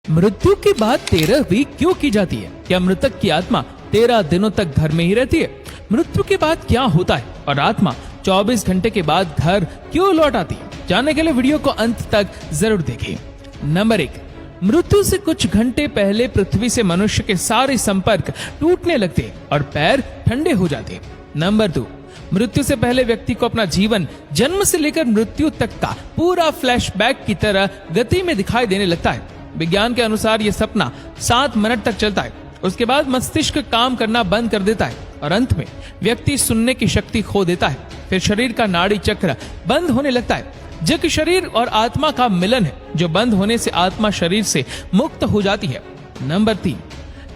मृत्यु के बाद 13वीं क्यों की जाती है? क्या मृतक की आत्मा 13 दिनों तक घर में ही रहती है? मृत्यु के बाद क्या होता है और आत्मा 24 घंटे के बाद घर क्यों लौट आती है? जानने के लिए वीडियो को अंत तक जरूर देखिए। नंबर 1, मृत्यु से कुछ घंटे पहले पृथ्वी से मनुष्य के सारे संपर्क टूटने लगते हैं और पैर ठंडे हो जाते हैं। नंबर 2, मृत्यु से पहले व्यक्ति को अपना जीवन जन्म से लेकर मृत्यु तक का पूरा फ्लैशबैक की तरह गति में दिखाई देने लगता है। विज्ञान के अनुसार यह सपना 7 मिनट तक चलता है। उसके बाद मस्तिष्क काम करना बंद कर देता है और अंत में व्यक्ति सुनने की शक्ति खो देता है। फिर शरीर का नाड़ी चक्र बंद होने लगता है, जो कि शरीर और आत्मा का मिलन है, जो बंद होने से आत्मा शरीर से मुक्त हो जाती है। नंबर 3,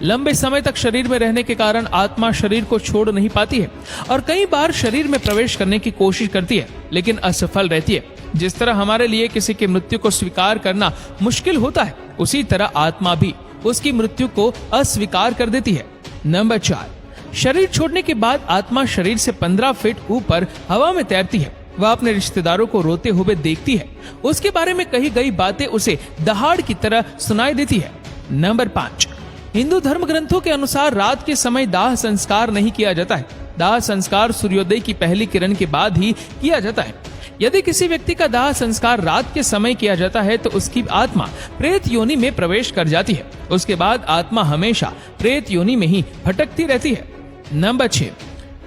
लंबे समय तक शरीर में रहने के कारण आत्मा शरीर को छोड़ नहीं पाती है और कई बार शरीर में प्रवेश करने की कोशिश करती है, लेकिन असफल रहती है। जिस तरह हमारे लिए किसी की मृत्यु को स्वीकार करना मुश्किल होता है, उसी तरह आत्मा भी उसकी मृत्यु को अस्वीकार कर देती है। नंबर 4, शरीर छोड़ने के बाद आत्मा शरीर से 15 फीट ऊपर हवा में तैरती है। वह अपने रिश्तेदारों को रोते हुए देखती है। उसके बारे में कही गई बातें उसे दहाड़ की तरह सुनाई देती है। नंबर 5, हिंदू धर्म ग्रंथों के अनुसार रात के समय दाह संस्कार नहीं किया जाता है। दाह संस्कार सूर्योदय की पहली किरण के बाद ही किया जाता है। यदि किसी व्यक्ति का दाह संस्कार रात के समय किया जाता है तो उसकी आत्मा प्रेत योनि में प्रवेश कर जाती है। उसके बाद आत्मा हमेशा प्रेत योनि में ही भटकती रहती है। नंबर 6,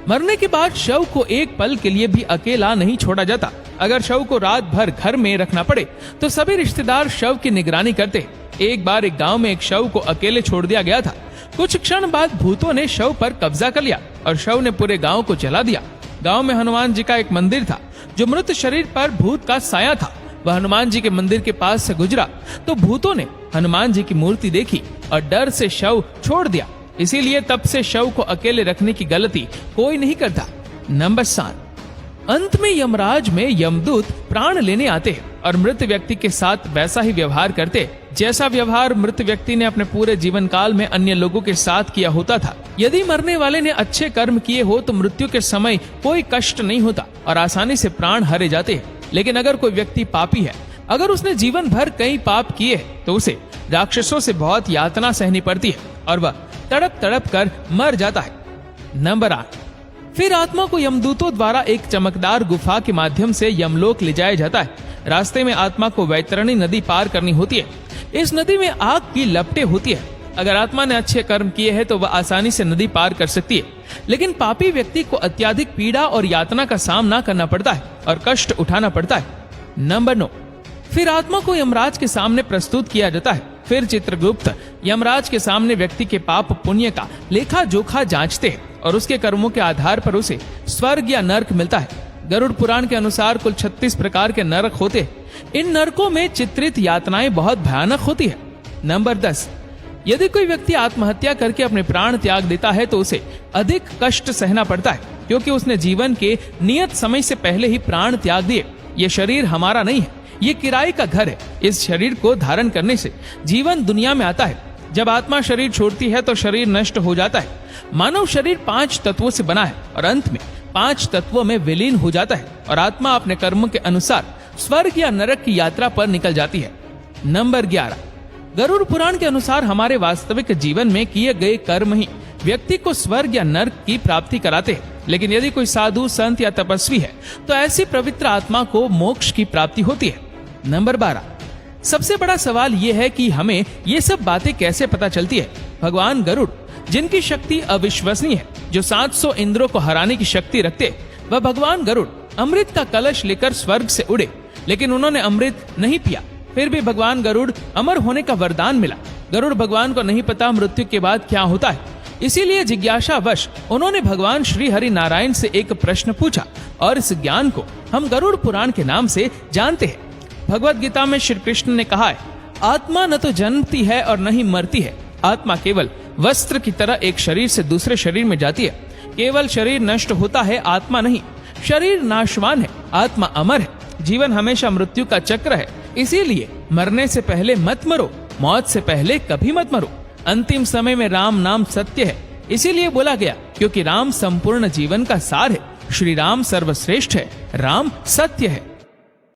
मरने के बाद शव को एक पल के लिए भी अकेला नहीं छोड़ा जाता। अगर शव को रात भर घर में रखना पड़े तो सभी रिश्तेदार शव की निगरानी करते। एक बार एक गांव में एक शव को अकेले छोड़ दिया गया था। कुछ क्षण बाद भूतों ने शव पर कब्जा कर लिया और शव ने पूरे गांव को जला दिया। गांव में हनुमान जी का एक मंदिर था, जो मृत शरीर पर भूत का साया था। वह हनुमान जी के मंदिर के पास से गुजरा तो भूतों ने हनुमान जी की मूर्ति देखी और डर से शव छोड़ दिया। इसीलिए तब से शव को अकेले रखने की गलती कोई नहीं करता। नंबर 7, अंत में यमराज में यमदूत प्राण लेने आते हैं और मृत व्यक्ति के साथ वैसा ही व्यवहार करते जैसा व्यवहार मृत व्यक्ति ने अपने पूरे जीवन काल में अन्य लोगों के साथ किया होता था। यदि मरने वाले ने अच्छे कर्म किए हो तो मृत्यु के समय कोई कष्ट नहीं होता और आसानी से प्राण हरे जाते हैं। लेकिन अगर कोई व्यक्ति पापी है, अगर उसने जीवन भर कई पाप किए हैं, तो उसे राक्षसों से बहुत यातना सहनी पड़ती है और वह तड़प तड़प कर मर जाता है। नंबर 8, फिर आत्मा को यमदूतों द्वारा एक चमकदार गुफा के माध्यम से यमलोक ले जाया जाता है। रास्ते में आत्मा को वैतरणी नदी पार करनी होती है। इस नदी में आग की लपटें होती है। अगर आत्मा ने अच्छे कर्म किए हैं तो वह आसानी से नदी पार कर सकती है, लेकिन पापी व्यक्ति को अत्यधिक पीड़ा और यातना का सामना करना पड़ता है और कष्ट उठाना पड़ता है। नंबर 9, फिर आत्मा को यमराज के सामने प्रस्तुत किया जाता है। फिर चित्रगुप्त यमराज के सामने व्यक्ति के पाप पुण्य का लेखा जोखा जांचते हैं और उसके कर्मों के आधार पर उसे स्वर्ग या नर्क मिलता है। गरुड़ पुराण के अनुसार कुल 36 प्रकार के नरक होते हैं। इन नरकों में चित्रित यातनाएं बहुत भयानक होती है। नंबर 10, यदि कोई व्यक्ति आत्महत्या करके अपने प्राण त्याग देता है तो उसे अधिक कष्ट सहना पड़ता है, क्योंकि उसने जीवन के नियत समय से पहले ही प्राण त्याग दिए। ये शरीर हमारा नहीं है, ये किराए का घर है। इस शरीर को धारण करने से जीवन दुनिया में आता है। जब आत्मा शरीर छोड़ती है तो शरीर नष्ट हो जाता है। मानव शरीर 5 तत्वों से बना है और अंत में 5 तत्वों में विलीन हो जाता है और आत्मा अपने कर्मों के अनुसार स्वर्ग या नरक की यात्रा पर निकल जाती है। नंबर 11, गरुड़ पुराण के अनुसार हमारे वास्तविक जीवन में किए गए कर्म ही व्यक्ति को स्वर्ग या नरक की प्राप्ति कराते हैं। लेकिन यदि कोई साधु, संत या तपस्वी है तो ऐसी पवित्र आत्मा को मोक्ष की प्राप्ति होती है। नंबर 12, सबसे बड़ा सवाल यह है कि हमें ये सब बातें कैसे पता चलती है। भगवान गरुड़, जिनकी शक्ति अविश्वसनीय है, जो 700 इंद्रों को हराने की शक्ति रखते, वह भगवान गरुड़ अमृत का कलश लेकर स्वर्ग से उड़े, लेकिन उन्होंने अमृत नहीं पिया। फिर भी भगवान गरुड़ अमर होने का वरदान मिला। गरुड़ भगवान को नहीं पता मृत्यु के बाद क्या होता है, इसीलिए जिज्ञासावश उन्होंने भगवान श्री हरि नारायण से एक प्रश्न पूछा और इस ज्ञान को हम गरुड़ पुराण के नाम से जानते हैं। भगवत गीता में श्री कृष्ण ने कहा है, आत्मा न तो जन्मती है और न ही मरती है। आत्मा केवल वस्त्र की तरह एक शरीर से दूसरे शरीर में जाती है। केवल शरीर नष्ट होता है, आत्मा नहीं। शरीर नाशवान है, आत्मा अमर है। जीवन हमेशा मृत्यु का चक्र है, इसीलिए मरने से पहले मत मरो, मौत से पहले कभी मत मरो। अंतिम समय में राम नाम सत्य है, इसीलिए बोला गया, क्योंकि राम संपूर्ण जीवन का सार है। श्री राम सर्वश्रेष्ठ है, राम सत्य है।